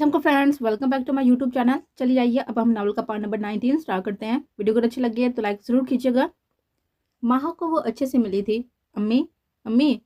हमको friends welcome back to my YouTube channel. चलिए आइए अब हम नावल का पार्ट नंबर 19 स्टार्ट करते हैं। वीडियो अगर अच्छी लगी है तो लाइक ज़रूर कीजिएगा। माहा को वो अच्छे से मिली थी। अम्मी अम्मी,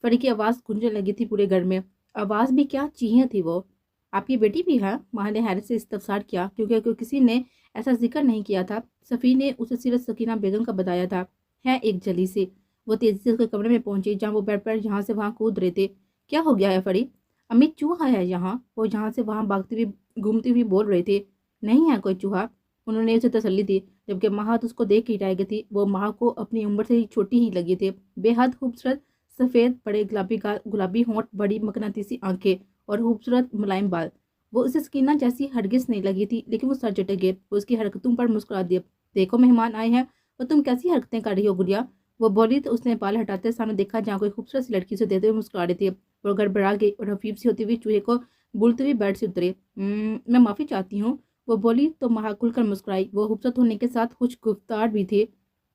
फरी की आवाज़ गूंजने लगी थी पूरे घर में। आवाज़ भी क्या, चीखें थी वो। आपकी बेटी भी है? माहा ने हैरत से इस्तफसार किया क्योंकि किसी ने ऐसा जिक्र नहीं किया था। सफ़ी ने उसे सिर्फ सकीना बेगम का बताया था। है एक जली से। वो तेज़ी से उसके कमरे में पहुंची जहाँ वो बेड पर यहाँ से वहाँ कूद रहे थे। क्या हो गया है फरी? अम्मी चूहा है यहाँ। वो यहाँ से वहाँ भागती हुई घूमती हुई बोल रहे थे। नहीं है कोई चूहा, उन्होंने उसे तसल्ली दी। जबकि माह तो उसको देख ही रह गई थी। वो माह को अपनी उम्र से ही छोटी ही लगी थी। बेहद खूबसूरत, सफ़ेद बड़े गुलाबी गाल, गुलाबी होंठ, बड़ी मकनातीसी आंखें और खूबसूरत मुलायम बाल। वो उसे सकीना जैसी हरगिज नहीं लगी थी, लेकिन वो सर झटक गए। वो उसकी हरकतों पर मुस्कुरा दिया। देखो मेहमान आए हैं और तुम कैसी हरकतें कर रही हो गुड़िया? वो बोली तो उसने बाल हटाते सामने देखा जहाँ कोई खूबसूरत सी लड़की से देते हुए मुस्कुरा रही थी। वो गड़बड़ा गई और हफीफ सी होती हुई चूहे को बोलते हुए बेड से उतरे। मैं माफ़ी चाहती हूँ, वो बोली तो माह खुलकर मुस्कुराई। वो खूबसूरत होने के साथ कुछ गुफ्तार भी थे।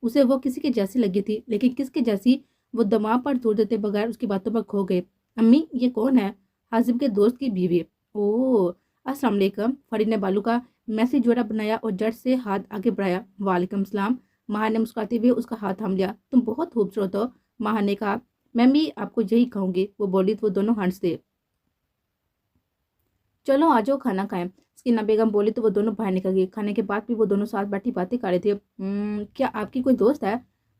उसे वो किसी के जैसी लगी थी, लेकिन किसके जैसी वो दिमाग पर जोर देते बगैर उसकी बातों पर खो गए। अम्मी ये कौन है? हाजिम के दोस्त की बीवी। ओह अस्सलाम वालेकुम। फरीद ने बालू का मैसी जोड़ा बनाया और जड़ से हाथ आगे बढ़ाया। वालेकुम सलाम। माह ने मुस्कुराते हुए उसका हाथ थाम लिया। तुम बहुत खूबसूरत हो, माह ने कहा। मैं भी आपको यही कहूँगी, वो बोली तो वो दोनों हंसते। चलो आ जाओ खाना खाएं, सकीना बेगम बोली तो वो दोनों बाहर निकल गई। खाने के बाद भी वो दोनों साथ बैठी बातें कर रहे थे। क्या आपकी कोई दोस्त है?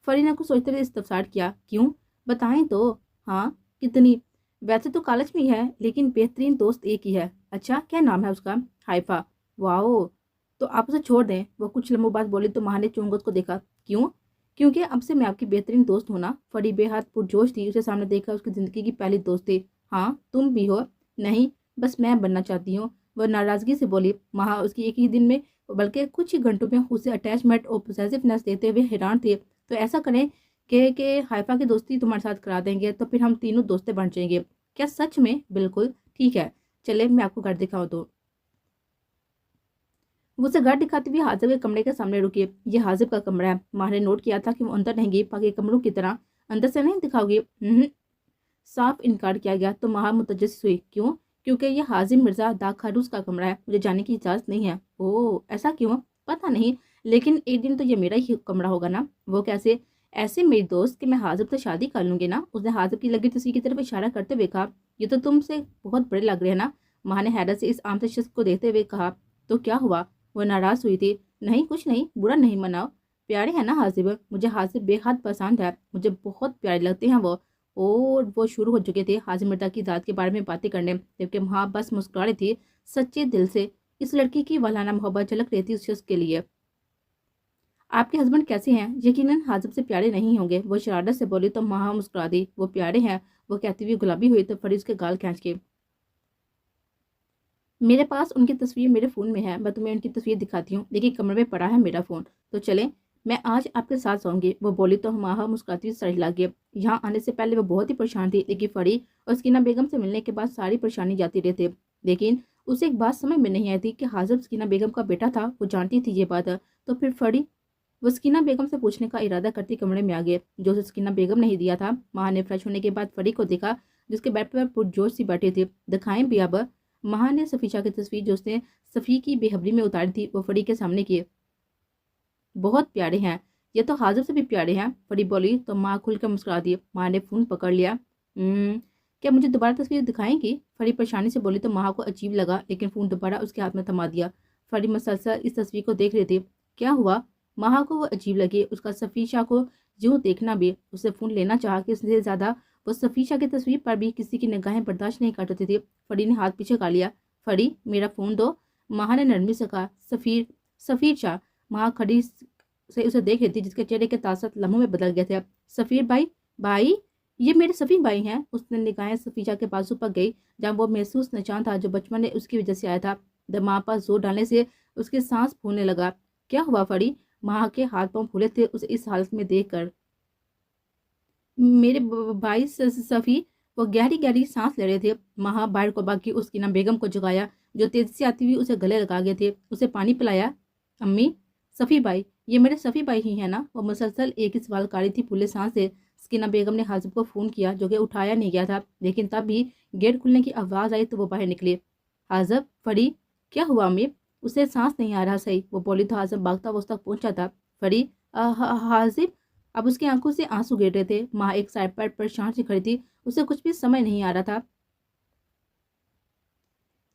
फरी ने कुछ सोचते हुए इस्तफसार किया। क्यों, बताएं तो। हाँ, कितनी? वैसे तो कॉलेज में ही है, लेकिन बेहतरीन दोस्त एक ही है। अच्छा, क्या नाम है उसका? हाइफा। वाओ, तो आप उसे छोड़ दें, वो कुछ लम्हों बाद बोली तो माह ने चुंगत को देखा। क्यों? क्योंकि अब से मैं आपकी बेहतरीन दोस्त हूँ ना। फरी बेहद पुरजोश थी। उसे सामने देखा उसकी जिंदगी की पहली दोस्त थी। हाँ तुम भी हो। नहीं, बस मैं बनना चाहती हूँ, वह नाराजगी से बोली। महा उसकी एक ही दिन में बल्कि कुछ ही घंटों में उसे अटैचमेंट और पोसेसिवनेस देते हुए हैरान थे। तो ऐसा करें कि हाइफा की दोस्ती तुम्हारे साथ करा देंगे, तो फिर हम तीनों दोस्तें बन जाएंगे। क्या सच में? बिल्कुल ठीक है, चले मैं आपको घर दिखाऊं। तो वो उसे घर दिखाते हुए हाजिब के कमरे के सामने रुकी। ये हाजिब का कमरा है। माह ने नोट किया था कि वो अंदर नहीं गई, बाकी कमरों की तरह अंदर से नहीं दिखाओगी? साफ इनकार किया गया। तो महा मुतजस्सिस हुई। क्यों? क्योंकि यह हाजिम मिर्जा दाग खारूस का कमरा है, मुझे जाने की इजाज़त नहीं है। ओह ऐसा क्यों? पता नहीं, लेकिन एक दिन तो ये मेरा ही कमरा होगा ना। वो कैसे? ऐसे मेरी दोस्त कि मैं हाजिब से शादी कर लूंगी ना। उसने हाजिब की लगी तस्वीर की तरफ इशारा करते हुए कहा। ये तो तुमसे बहुत बड़े लग रहे हैं ना। महा ने हैरत से इस आमतौर शख्स को देखते हुए कहा। तो क्या हुआ? वो नाराज हुई थी। नहीं कुछ नहीं, बुरा नहीं मनाओ। प्यारे है ना हाजिब? मुझे हाजिब बेहद पसंद है, मुझे बहुत प्यारे लगते हैं वो। और वो शुरू हो चुके थे हाजिम मिर्जा की ज़ात के बारे में बातें करने, जबकि वहाँ बस मुस्कुरा रही थी सच्चे दिल से। इस लड़की की वलाना मोहब्बत झलक रही थी उस शख्स के लिए। आपके हस्बैंड कैसे हैं? यकीनन हाजिब से प्यारे नहीं होंगे, वो शरारत से बोली तो महा मुस्कुरा दी। वो प्यारे हैं, वो कहती हुई गुलाबी हुई तो फरीज के गाल खींच के। मेरे पास उनकी तस्वीर मेरे फ़ोन में है, मैं तुम्हें उनकी तस्वीर दिखाती हूँ, लेकिन कमरे में पड़ा है मेरा फ़ोन। तो चलें, मैं आज आपके साथ सोऊंगी, वो बोली तो माहा मुस्कुराती हुई सर हिला गई। यहाँ आने से पहले वो बहुत ही परेशान थी, लेकिन फरी और सकीना बेगम से मिलने के बाद सारी परेशानी जाती रही थी। लेकिन उसे एक बात समझ में नहीं आई थी कि हाजिब सकीना बेगम का बेटा था। वो जानती थी ये बात। तो फिर फरी वो सकीना बेगम से पूछने का इरादा करती कमरे में आ गए, जो उसे सकीना बेगम नहीं दिया था। माह ने फ्रेश होने के बाद फरी को देखा, जिसके बेड पर पुरजोश सी बैठी थी। दिखाएं भी अब। महा ने सफीशा की तस्वीर जो उसने सफ़ी की बेहबरी में उतारी थी वो फड़ी के सामने किए। बहुत प्यारे हैं, ये तो हाजिब से भी प्यारे हैं, फड़ी बोली तो माँ खुलकर मुस्कुरा दी। माँ ने फ़ोन पकड़ लिया। क्या मुझे दोबारा तस्वीर दिखाएंगी? फड़ी परेशानी से बोली तो माँ को अजीब लगा, लेकिन फ़ोन दोबारा उसके हाथ में थमा दिया। फड़ी मसलसल इस तस्वीर को देख रही थी। क्या हुआ? माँ को वो अजीब लगी, उसका सफीशा को यूँ देखना भी। उसे फ़ोन लेना चाहा कि उससे ज़्यादा वो सफीशा की तस्वीर पर भी किसी की निगाहें बर्दाश्त नहीं करती थी। फड़ी ने हाथ पीछे कर लिया। फड़ी मेरा फ़ोन दो, माह ने नरमी से कहा। सफ़ीर शाह। माह खड़ी से उसे देख रही थी, जिसके चेहरे के तासत लम्हों में बदल गए थे। सफ़ीर भाई? भाई? ये मेरे सफ़ी भाई हैं। उसने निगाहें सफीशा के बाजू पर गई, जहाँ वो महसूस निशान था जो बचपन में उसकी वजह से आया था। दिमाग पर जोर डालने से उसके सांस फूलने लगा। क्या हुआ फड़ी? माह के हाथ पांव फूले थे उसे इस हालत में देख कर। मेरे भाई सफ़ी, वो गहरी गहरी सांस ले रहे थे। महा बाहर को बाकी उसकी ना बेगम को जगाया, जो तेजी से आती हुई उसे गले लगा गए थे। उसे पानी पिलाया। अम्मी, सफ़ी भाई, ये मेरे सफ़ी भाई ही है ना? वो मुसलसल एक ही सवाल कारी थी फूले सांस से। सकीना बेगम ने हाजिब को फ़ोन किया, जो कि उठाया नहीं गया था, लेकिन तब भी गेट खुलने की आवाज़ आई तो वो बाहर निकले। हाजब, फरी, क्या हुआ अम्मी? उसे सांस नहीं आ रहा सही, वो बोली तो हाजब भागता हुआ उस तक पहुंचा था। फरी, हाजिब। अब उसकी आंखों से आंसू गिर रहे थे। माँ एक साइड पर परेशान सी खड़ी थी, उसे कुछ भी समझ नहीं आ रहा था।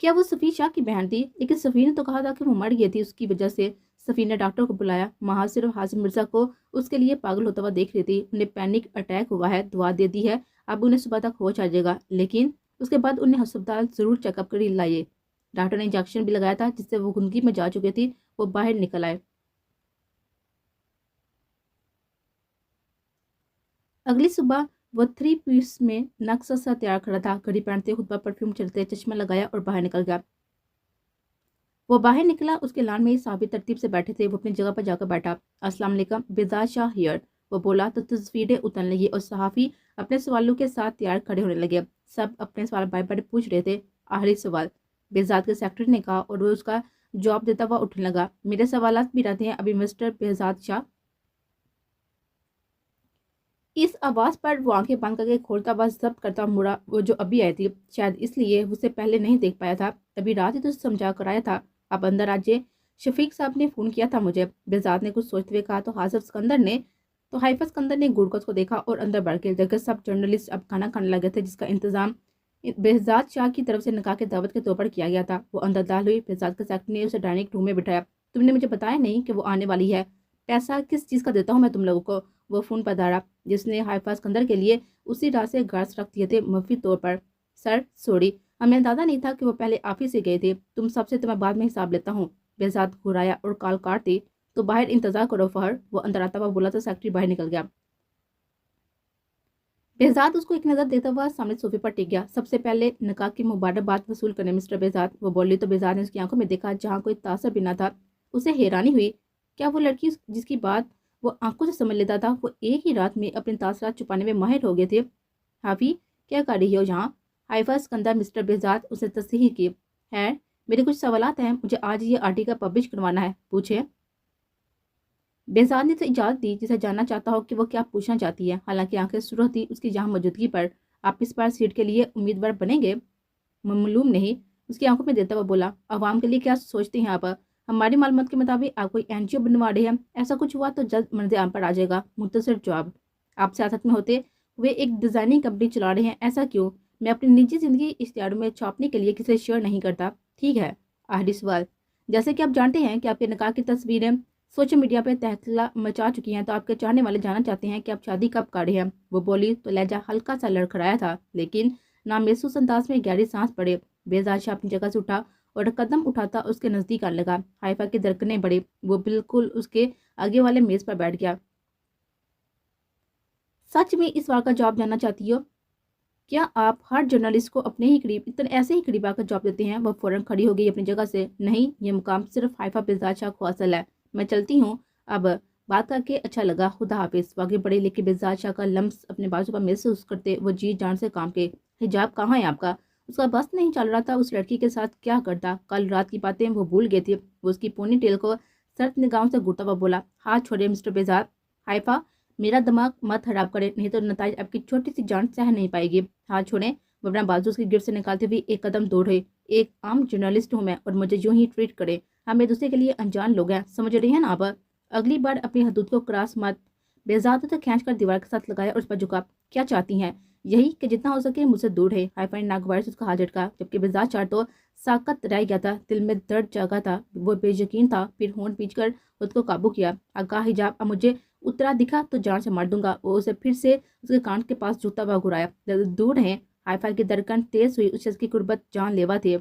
क्या वो सफ़ी शाह की बहन थी? लेकिन सफ़ी ने तो कहा था कि वो मर गई थी उसकी वजह से। सफ़ी ने डॉक्टर को बुलाया। माँ सिर्फ हासिम मिर्जा को उसके लिए पागल होता हुआ देख रही थी। उन्हें पैनिक अटैक हुआ है, दवा दे दी है, अब उन्हें सुबह तक होश आ जाएगा, लेकिन उसके बाद उन्हें अस्पताल जरूर चेकअप कर लाइए। डॉक्टर ने इंजेक्शन भी लगाया था जिससे वो गुंगी में जा चुकी थी। वो बाहर निकल आए। अगली सुबह वो 3 पीस में नक्शा सा तैयार खड़ा था, घड़ी पहनते, खुद पर परफ्यूम चलते, चश्मा लगाया और बाहर निकल गया। वो बाहर निकला। उसके लान में साबित तरतीब से बैठे थे। वो अपनी जगह पर जाकर बैठा। अस्सलाम वालेकुम, बेजाद शाह हियर। वो बोला तो तस्वीरें उतरने लगी और सहाफ़ी अपने सवालों के साथ तैयार खड़े होने लगे। सब अपने सवाल बार बार पूछ रहे थे। आखिरी सवाल बेजाद के सेक्रेटरी ने कहा और वो उसका जवाब देता हुआ उठने लगा। मेरे सवालात भी रहते हैं अभी मिस्टर बेजाद शाह। इस आवाज़ पर वो आंखें बंद करके खोलता हुआ जब्त करता मुड़ा। वो जो अभी आई थी, शायद इसलिए उसे पहले नहीं देख पाया था। अभी रात ही तो समझा कर आया था। अब अंदर आजे, शफीक साहब ने फ़ोन किया था मुझे। बेजाद ने कुछ सोचते हुए कहा तो हासिफ सिकंदर ने तो हाइफा सिकंदर ने गुड़गस को देखा और अंदर बढ़ गए। जगह सब जर्नलिस्ट अब खाना खाने लगे थे जिसका इंतजाम बेहजाद शाह की तरफ से निकाह के दावत के तौर पर किया गया था। वो अंदर दाल हुई। बेहजाद के सेक्रेटरी ने उसे डाइनिंग रूम में बिठाया। तुमने मुझे बताया नहीं कि वो आने वाली है? पैसा किस चीज़ का देता हूँ मैं तुम लोगों को? वो फ़ोन पर दाड़ा जिसने हाइफा सिकंदर के लिए उसी रात से गार्ड्स रख दिए थे मफी तौर पर। सर सॉरी, हमें अंदाजा नहीं था कि वो पहले आप ही से गए थे। तुम सबसे तो मैं बाद में हिसाब लेता हूँ। बेहजाद घुराया और कॉल काट दी। तो बाहर इंतजार करो फहर। वो अंदर आता हुआ बोला तो सेक्रेटरी बाहर निकल गया। बेहजाद उसको एक नज़र देता हुआ सामने सोफे पर टिक गया। सबसे पहले निकाह की मुबारकबाद वसूल करने मिस्टर बेहजाद। वो बोली तो बेहजाद ने उसकी आंखों में देखा जहाँ कोई तासर भी ना था। उसे हैरानी हुई। क्या वो लड़की जिसकी बात वो आंखों से समझ लेता था, वो एक ही रात में अपने तासरात छुपाने में माहिर हो गए थे? हाफी, क्या कर रही हो यहाँ? हाइफा सिकंदर मिस्टर बेहजाद उसे तस्हीह की। है, मेरे कुछ सवालात हैं, मुझे आज ये आर्टिकल पब्लिश करवाना है। पूछे। बेजाद ने तो इजाज़त दी जिसे जानना चाहता हो कि वो क्या पूछना चाहती है। हालांकि आंखें सुरख थी उसकी यहाँ मौजूदगी पर। आप इस बार सीट के लिए उम्मीदवार बनेंगे? मालूम नहीं, उसकी आंखों में देता हुआ बोला। अवाम के लिए क्या सोचते हैं आप? हमारी मालूमात के मुताबिक आप कोई एनजीओ बनवा रहे हैं। ऐसा कुछ हुआ तो जल्द मर्द आम पर आ जाएगा। मुख्तसर जवाब। आप सियासत में होते हुए एक डिज़ाइनिंग कंपनी चला रहे हैं, ऐसा क्यों? मैं अपनी निजी ज़िंदगी इश्तिहारों में छापने के लिए किसी शेयर नहीं करता। ठीक है। आखिरी सवाल, जैसे कि आप जानते हैं कि आपके निकाह की तस्वीरें सोशल मीडिया पर तहलका मचा चुकी हैं, तो आपके चाहने वाले जानना चाहते हैं कि आप शादी कब कर रहे हैं। वो बोली तो लहजा हल्का सा लड़खड़ाया था, लेकिन नामहसूस अंदाज में गहरी सांस पड़े। बेजाद शाह अपनी जगह से उठा और कदम उठाता उसके नजदीक आने लगा। हाइफा की धड़कनें बढ़ी। वो बिल्कुल उसके आगे वाले मेज पर बैठ गया। सच में इस सवाल का जवाब जानना चाहती हो? क्या आप हर जर्नलिस्ट को अपने ही करीब इतने ऐसे ही करीब आकर जवाब देते हैं? वह फौरन खड़ी हो गई अपनी जगह से। नहीं, ये मुकाम सिर्फ हाइफा बेजाद शाह को हासिल है। मैं चलती हूँ अब। बात करके अच्छा लगा, खुदा हाफिज। वो आगे बढ़े लेकिन बेजाद शाह का लम्स अपने बाजू पर महसूस करते वो जी जान से काम के। हिजाब कहाँ है आपका? उसका बस नहीं चल रहा था उस लड़की के साथ क्या करता। कल रात की बातें वो भूल गई थी। वो उसकी पोनी टेल को सर्द निगाहों से घूरता हुआ बोला। हाथ छोड़े मिस्टर बेजाद। हाइफा, मेरा दिमाग मत खराब करे, नहीं तो नताज आपकी छोटी सी जान सह नहीं पाएगी। हाथ छोड़े। वो अपना बाजू उसकी गिरफ्त से निकालते हुए एक कदम दौड़े। एक आम जर्नलिस्ट हूँ मैं और मुझे यूं ही ट्रीट करे? हम एक दूसरे के लिए अनजान लोग हैं, समझ रही हैं ना आप? अगली बार अपनी हदूद को क्रॉस मत। बेजाद तो खींच कर दीवार के साथ लगाया और उस पर झुका। क्या चाहती हैं? यही कि जितना हो सके मुझसे दूर है। हाइफा ने नागवार से उसका हाथ झटका, जबकि बेजाद चार तो साकत रह गया था। दिल में दर्द जागा था। वो बेयकीन था, फिर होंठ पींच कर खुद को काबू किया। आगा हिजाब, अब मुझे उतरा दिखा तो जान से मार दूंगा। वो उसे फिर से उसके कान के पास झुकता हुआ घुराया। दूर है। हाइफा की धड़कन तेज हुई। उस शख्स की कुर्बत जानलेवा थी।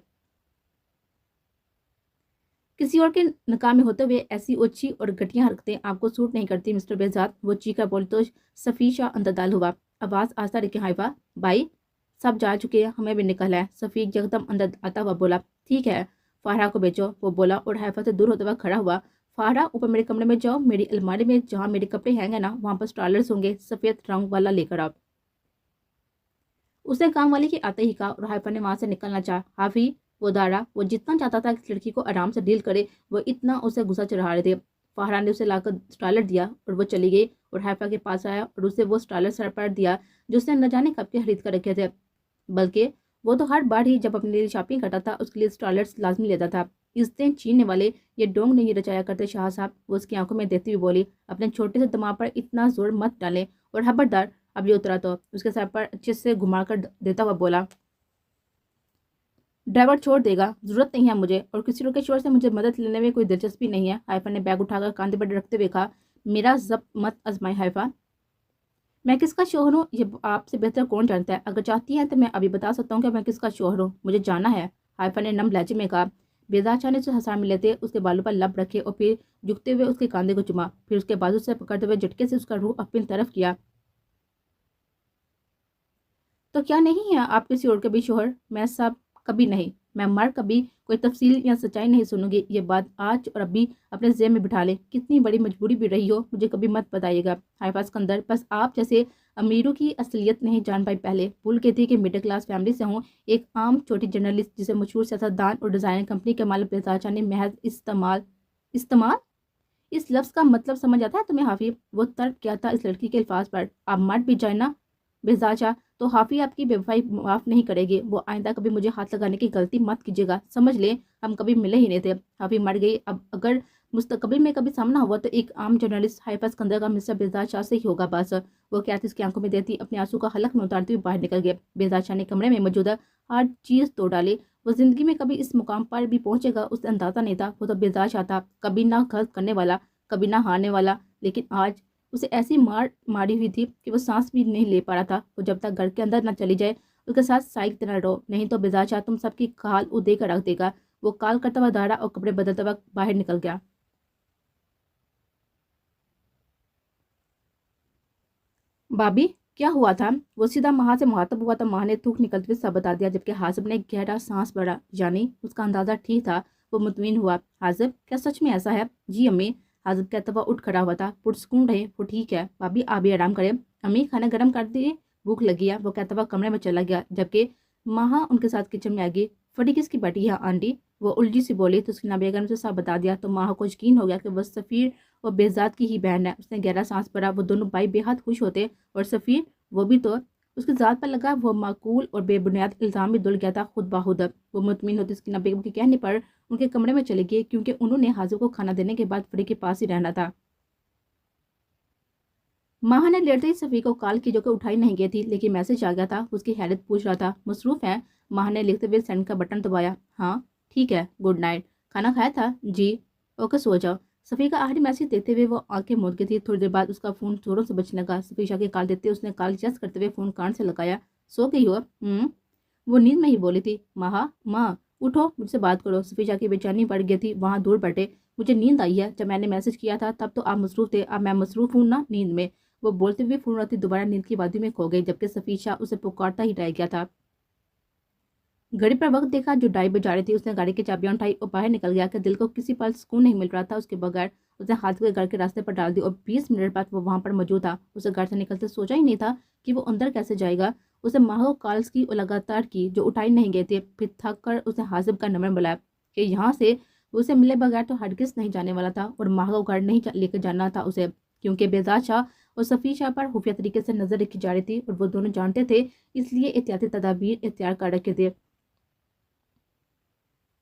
किसी और के निकाह में होते हुए ऐसी ओछी और घटिया हरकतें आपको सूट नहीं करती मिस्टर बेजाद। वो चीखा बोली तो सफ़ी शाह अंतरदाल हुआ। आवाज़ आस्ता रखे। हाइफा, भाई सब जा चुके हैं, हमें भी निकलना है। सफ़ीक यकदम अंदर आता हुआ बोला। ठीक है, फारहा को बेचो। वो बोला और हाइफा से दूर होते हुआ खड़ा हुआ। फारहा, ऊपर मेरे कमरे में जाओ। मेरी अलमारी में जहाँ मेरे कपड़े हैंगे ना, वहाँ पर स्टॉलर्स होंगे, सफ़ेद रंग वाला लेकर आप। उसने काम वाले के आते ही कहा और हाइफा ने वहां से निकलना चाहा। हाफी, वो दाड़ा। वो जितना चाहता था कि लड़की को आराम से डील करे, वो इतना उसे गुस्सा चढ़ा रहे थे। फाहरा ने उसे लाकर स्टॉलर दिया और वो चली गई और हाइफा के पास आया और उसे वो स्टॉलर सर पर दिया जो उसने न जाने कब के खरीद कर रखे थे। बल्कि وہ تو ہر بار ہی جب اپنے لیے شاپنگ کرتا تھا اس کے لیے اسٹالرس لازمی لیتا تھا۔ اس دن چھیننے والے یہ ڈونگ نہیں رچایا کرتے شاہ صاحب، وہ اس کی آنکھوں میں دیکھتی ہوئی بولی۔ اپنے چھوٹے سے دماغ پر اتنا زور مت ڈالیں، اور خبردار اب یہ اترا تو اس کے سر پر اچھے سے گھما کر دیتا ہوا بولا، ڈرائیور چھوڑ دے گا، ضرورت نہیں ہے مجھے، اور کسی کے شوہر سے مجھے مدد لینے میں کوئی دلچسپی نہیں ہے۔ حائفہ نے بیگ اٹھا کر کاندھے پر رکھتے ہوئے کہا، میرا ضبط مت آزمائیں حائفہ، میں کس کا شوہر ہوں یہ آپ سے بہتر کون جانتا ہے؟ اگر چاہتی ہیں تو میں ابھی بتا سکتا ہوں کہ میں کس کا شوہر ہوں، مجھے جانا ہے، حائفہ نے نم لہجے میں کہا۔ بیزار شاہ نے اسے ہنسا میں لیتے اس کے بالوں پر لب رکھے اور پھر جھکتے ہوئے اس کے کاندھے کو چوما، پھر اس کے بازو سے پکڑتے ہوئے جھٹکے سے اس کا روح اپنی طرف کیا۔ تو کیا نہیں ہے آپ کسی اور کے بھی شوہر؟ میں سب کبھی نہیں، میں مر کبھی کوئی تفصیل یا سچائی نہیں سنوں گی، یہ بات آج اور ابھی اپنے ذہن میں بٹھا لیں، کتنی بڑی مجبوری بھی رہی ہو مجھے کبھی مت بتائیے گا۔ حائفہ اسکندر، بس آپ جیسے امیروں کی اصلیت نہیں جان پائی، پہلے بھول گئی تھی کہ مڈل کلاس فیملی سے ہوں، ایک عام چھوٹی جرنلسٹ جسے مشہور سیاستدان اور ڈیزائنر کمپنی کے مالک بیزار شاہ نے محض استعمال اس لفظ کا مطلب سمجھ آتا ہے تمہیں حافظ؟ وہ ترک کیا تھا اس لڑکی کے الفاظ پر، آپ مر بھی جائے نا بیزار شاہ تو حافظ آپ کی بے وفائی معاف نہیں کرے گی، وہ آئندہ کبھی مجھے ہاتھ لگانے کی غلطی مت کیجیے گا، سمجھ لیں ہم کبھی ملے ہی نہیں تھے۔ حافظ مر گئی، اب اگر مستقبل میں کبھی سامنا ہوا تو ایک عام جرنلسٹ حائفہ اسکندر کا مسٹر بیزار شاہ سے ہی ہوگا بس۔ وہ کہتی اس کی آنکھوں میں دیتی اپنے آنسو کا حلق میں اتارتی ہوئی باہر نکل گئے۔ بیزار شاہ نے کمرے میں موجود ہر چیز توڑ ڈالی، وہ زندگی میں کبھی اس مقام پر بھی پہنچے گا اسے اندازہ نہیں تھا، وہ تو بیزار شاہ تھا، کبھی نہ غلط کرنے والا، کبھی نہ ہارنے والا، لیکن آج اسے ایسی ماری ہوئی تھی کہ وہ سانس بھی نہیں لے پا رہا تھا۔ وہ جب تک گھر کے اندر نہ چلی جائے اس کے ساتھ سائیک نہ رہو، نہیں تو بیزار شاہ تم سب کی کال دے کر رکھ دے گا۔ وہ کال کرتا ہوا دھاڑا اور کپڑے بدلتا ہوا باہر نکل گیا۔ بابی کیا ہوا تھا؟ وہ سیدھا ماں سے مخاطب ہوا تو ماں نے تھوک نکلتے ہوئے سب بتا دیا، جبکہ حازب نے گہرا سانس بھرا، یعنی اس کا اندازہ ٹھیک تھا۔ وہ مطمئن ہوا، حازب کیا سچ میں ایسا ہے؟ جی امی، حازب کہتا ہوا اٹھ کھڑا ہوا تھا، پرسکون رہے، وہ ٹھیک ہے، بابی آپ بھی آرام کریں، امی کھانا گرم کر دیے، بھوک لگی ہے، وہ کہتا ہوا کمرے میں چلا گیا، جبکہ ماں ان کے ساتھ کچن میں آ گئی۔ فٹی کس کی بیٹی ہے آنٹی؟ وہ الجھی سی بولی تو سکینہ بیگم نے سب بتا دیا تو ماں کو یقین ہو گیا کہ وہ سفیر اور بیزاد کی ہی بہن ہے۔ اس نے گہرا سانس بھرا، وہ دونوں بھائی بے حد خوش ہوتے، اور سفیر وہ بھی تو اس کی ذات پر لگا وہ معقول اور بے بنیاد الزام بھی دھل گیا تھا خود بخود۔ وہ مطمئن ہوتی سکینہ بیگم کے کہنے پر ان کے کمرے میں چلے گئے، کیونکہ انہوں نے حازب کو کھانا دینے کے بعد فری کے پاس ہی رہنا تھا۔ ماں نے لیٹتے ہی صفی کو کال کی جو کہ اٹھائی نہیں گئی تھی، لیکن میسج آ گیا تھا، اس کی حیرت پوچھ رہا تھا، مصروف ہے؟ ماں نے لکھتے ہوئے سینڈ کا بٹن دبایا، ہاں ٹھیک ہے، گڈ نائٹ، کھانا کھایا تھا؟ جی، اوکے سو جاؤ۔ صفی کا آخری میسج دیکھتے ہوئے وہ آنکھیں موند گئی تھی۔ تھوڑی دیر بعد اس کا فون زوروں سے بجنے لگا۔ صفی شاہ کی کال دیتے اس نے کال جس کرتے ہوئے فون کان سے لگایا، سو گئی ہو؟ وہ نیند میں ہی بولی تھی، ماں اٹھو مجھ سے بات کرو۔ صفی شاہ کی بے چینی بڑھ گئی تھی، وہاں دور بیٹھے، مجھے نیند آئی ہے، جب میں نے میسج کیا تھا تب تو آپ مصروف تھے، اب میں مصروف ہوں نا نیند میں۔ وہ بولتے ہوئے فون رہتی دوبارہ نیند کی وادی میں کھو گئی، جبکہ صفی شاہ اسے پکارتا ہی رہ گیا تھا۔ گھڑی پر وقت دیکھا جو 2:30 بج رہی تھی، اس نے گاڑی کی چابیاں اٹھائی اور باہر نکل گیا کہ دل کو کسی پل سکون نہیں مل رہا تھا اس کے بغیر۔ اس نے ہاتھ کے گھر کے راستے پر ڈال دی اور 20 منٹ بعد وہ وہاں پر موجود تھا۔ اسے گھر سے نکلتے سوچا ہی نہیں تھا کہ وہ اندر کیسے جائے گا۔ اسے ماہو کالز کی اور لگاتار کی جو اٹھائی نہیں گئے تھے، پھر تھک کر اسے حازب کا نمبر ملایا کہ یہاں سے وہ اسے ملے بغیر تو ہرگز نہیں جانے والا تھا، اور ماہو گھر نہیں لے کر جانا تھا اسے، کیونکہ بیزار شاہ اور صفی شاہ پر خفیہ طریقے سے نظر رکھی جا رہی تھی اور وہ دونوں جانتے تھے، اس لیے احتیاطی تدابیر اختیار کر رکھے تھے۔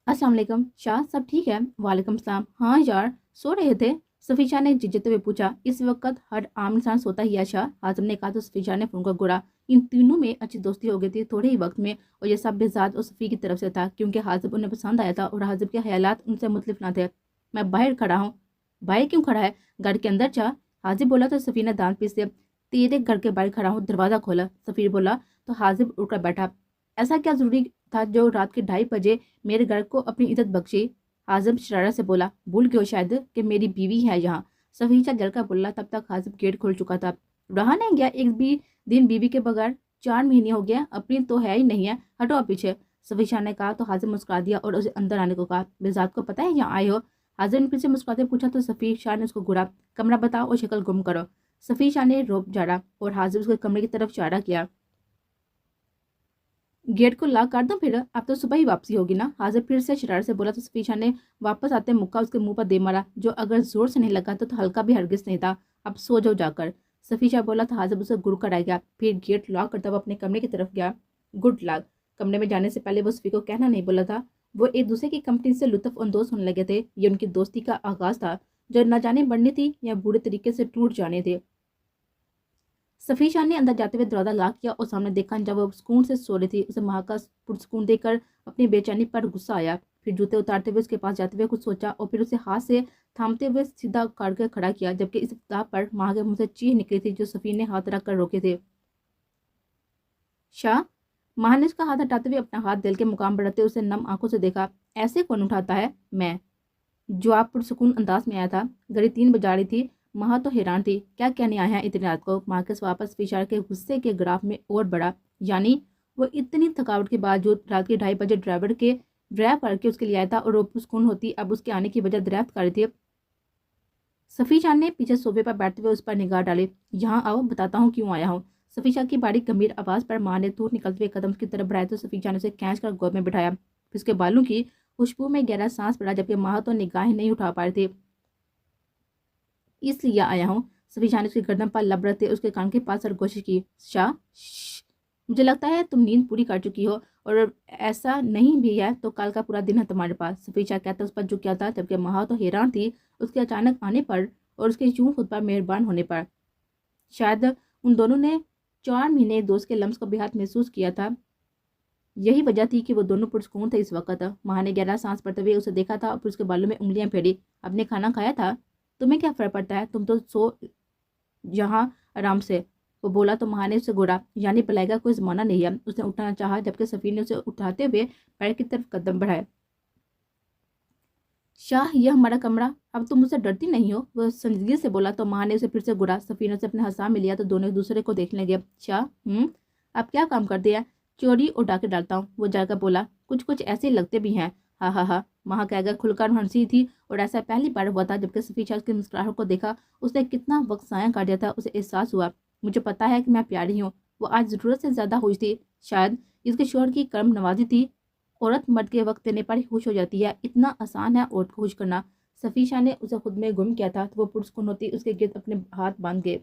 السلام علیکم شاہ، سب ٹھیک ہے؟ وعلیکم السلام، ہاں یار سو رہے تھے؟ صفی شاہ نے جھجھتے ہوئے پوچھا۔ اس وقت ہر عام انسان سوتا ہی ہے شاہ، حازم نے کہا تو صفی شاہ نے فون کو گھوڑا۔ ان تینوں میں اچھی دوستی ہو گئی تھی تھوڑے ہی وقت میں، اور یہ سب بیزاد اور صفی کی طرف سے تھا، کیونکہ حازب انہیں پسند آیا تھا اور حازب کے خیالات ان سے مختلف نہ تھے۔ میں باہر کھڑا ہوں۔ باہر کیوں کھڑا ہے؟ گھر کے اندر جا، حازب بولا تو صفی نے دانت پیسے، تیرے گھر کے باہر کھڑا ہوں، دروازہ کھولا، صفی بولا تو حازب اٹھ کر بیٹھا۔ ایسا کیا ضروری تھا جو رات کے 2:30 بجے میرے گھر کو اپنی عزت بخشی؟ حازب شرارت سے بولا، بھول گئے ہو شاید کہ میری بیوی ہے یہاں؟ صفی شاہ جل کر بولا، تب تک حازب گیٹ کھول چکا تھا۔ رہا نہیں گیا ایک بھی دن بیوی کے بغیر، 4 مہینے ہو گیا، اپنی تو ہے ہی نہیں ہے، ہٹو آپ پیچھے، صفی شاہ نے کہا تو حازب مسکرا دیا اور اسے اندر آنے کو کہا۔ بیزاد کو پتہ ہے یہاں آئے ہو؟ حازب نے پھر سے مسکراتے پوچھا تو صفی شاہ نے اس کو گھورا، کمرہ بتاؤ اور شکل گم کرو۔ صفی شاہ نے روب جھاڑا اور حازب اس کے کمرے کی طرف اشارہ کیا۔ گیٹ کو لاک کر دوں پھر؟ اب تو صبح ہی واپسی ہوگی نا؟ حازب پھر سے شرارت سے بولا تو صفی شاہ نے واپس آتے مکہ اس کے منہ پر دے مارا، جو اگر زور سے نہیں لگا تو ہلکا بھی ہرگز نہیں تھا۔ اب سو جاؤ جا کر، صفی شاہ بولا تو حازب اسے گڑ کر آ گیا، پھر گیٹ لاک کرتا ہوا اپنے کمرے کی طرف گیا۔ گڈ لک، कमरे में जाने से पहले वो सफ़ी को कहना नहीं बोला था। वो एक दूसरे की कंपनी से लुत्फ़ अंदोज़ होने लगे थे। ये उनकी दोस्ती का आगाज़ था, जो न जाने बढ़नी थी या बुरे तरीके से टूट जाने थे। सफ़ी शाह ने अंदर जाते हुए दरवाज़ा लॉक किया और सामने देखा जब वो सुकून से सो रही थी। उसे माँ का पुरसुकून देखकर अपनी बेचैनी पर गुस्सा आया। फिर जूते उतारते हुए उसके पास जाते हुए कुछ सोचा और फिर उसे हाथ से थामते हुए सीधा काट कर खड़ा किया, जबकि इस इब्तिदा पर माँ के मुंह से चीख निकली थी जो सफ़ी ने हाथ रख कर रोके थे। शाह, माँ ने उसका हाथ हटाते हुए अपना हाथ दिल के मुकाम पर रखते उसे नम आंखों से देखा। ऐसे कौन उठाता है? मैं, जवाब पुरसुकून अंदाज में आया था। घड़ी 3 बजा रही थी। माँ तो हैरान थी। क्या कहने आए हैं इतनी रात को? माँ के वापस फिशार के गुस्से के ग्राफ में और बढ़ा। यानी वो इतनी थकावट के बावजूद रात के 2:30 बजे ड्राइव करके उसके लिए आया था और वो पुरसुकून होती अब उसके आने की वजह दरियाफ्त कर रही थी। सफ़ी जान ने पीछे सोफे पर बैठते हुए उस पर निगाह डाली। यहाँ आओ, बताता हूँ क्यों आया हूँ। सफ़ी शाह की बारीक गंभीर आवाज़ पर माँ ने दूर निकलते हुए कदम उसकी तरफ बढ़ाया तो सफ़ी जान ने उसे खींच कर गोद में बिठाया। फिर उसके बालों की खुशबू में गहरा सांस पड़ा, जबकि माँ तो निगाहें नहीं उठा पा रही थी। इसलिए आया हूँ। सफ़ी शाह ने उसकी गर्दन पर लब रखते उसके कान के पास सरगोशी की। शाह, मुझे लगता है तुम नींद पूरी कर चुकी हो, और ऐसा नहीं भी है तो कल का पूरा दिन है तुम्हारे पास। सफ़ी शाह कहता उस पर झुक गया था, जबकि माँ तो हैरान थी उसके अचानक आने पर और उसके यूं खुद पर मेहरबान होने पर। शायद उन दोनों ने 4 महीने दोस्त के लम्स को बेहद महसूस किया था। यही वजह थी कि वो दोनों पुरस्कून थे इस वक्त। माँ ने गहरा सांस भरते हुए उसे देखा था और फिर उसके बालों में उंगलियां फेरी। आपने खाना खाया था? तुम्हें क्या फर्क पड़ता है, तुम तो सो यहाँ आराम से। वो बोला तो माँ ने उसे घूरा। यानी भलाई का कोई जमाना नहीं है। उसने उठना चाहा, जबकि सफ़ी ने उसे उठाते हुए पैर की तरफ कदम बढ़ाए। शाह, यह हमारा कमरा, अब तुम मुझसे डरती नहीं हो? वो संजीदगी से बोला तो माँ ने उसे फिर से घूरा। सफ़ी ने उसे अपने हाथ में लिया तो दोनों एक दूसरे को देखने लगे। शाह, आप क्या काम करते हैं? चोरी और डाके डालता हूँ, वो जाकर बोला। कुछ कुछ ऐसे लगते भी हैं। हा हा हा, माँ कहकर खुलकर हंसी थी और ऐसा पहली बार हुआ था। जबकि सफ़ी शाह उसकी मुस्कुराहट को देखा, उसने कितना वक्त ज़ाया कर दिया था, उसे एहसास हुआ। मुझे पता है कि मैं प्यारी हूँ। वो आज ज़रूरत से ज़्यादा खुश थी। शायद इसके शोहर की कर्म नवाजी थी। औरत मर्द के वक्त देने पर ही खुश हो जाती है। इतना आसान है औरत को खुश करना। सफ़ी शाह ने उसे खुद में गुम किया था तो वो पुरस्कुन होती उसके गिर्द अपने हाथ बांध गए।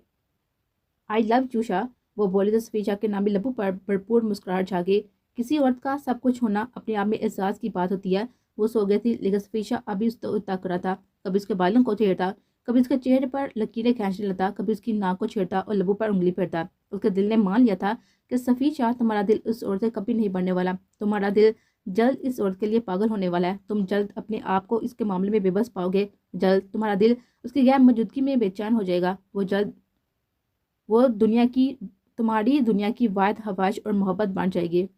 आई लव यू शाह, वो बोली तो सफ़ी शाह के नामी लबों पर भरपूर मुस्कुराहट छा गई। किसी औरत का सब कुछ होना अपने आप में एहसास की बात होती है। वो सो गई थी, लेकिन सफ़ी शाह अभी उस तक रहा था। कभी उसके बालों को छेड़ता, कभी उसके चेहरे पर लकीरें खींचने लगता, कभी उसकी नाक को छेड़ता और लबों पर उंगली फेरता। उसके दिल ने मान लिया था कि सफ़ी शाह, तुम्हारा दिल उस औरत से कभी नहीं बढ़ने वाला। तुम्हारा दिल जल्द इस औरत के लिए पागल होने वाला है। तुम जल्द अपने आप को इसके मामले में बेबस पाओगे। जल्द तुम्हारा दिल उसकी गैर मौजूदगी में बेचैन हो जाएगा। वो दुनिया की तुम्हारी दुनिया की वाहिद ख्वाहिश और मोहब्बत बन जाएगी।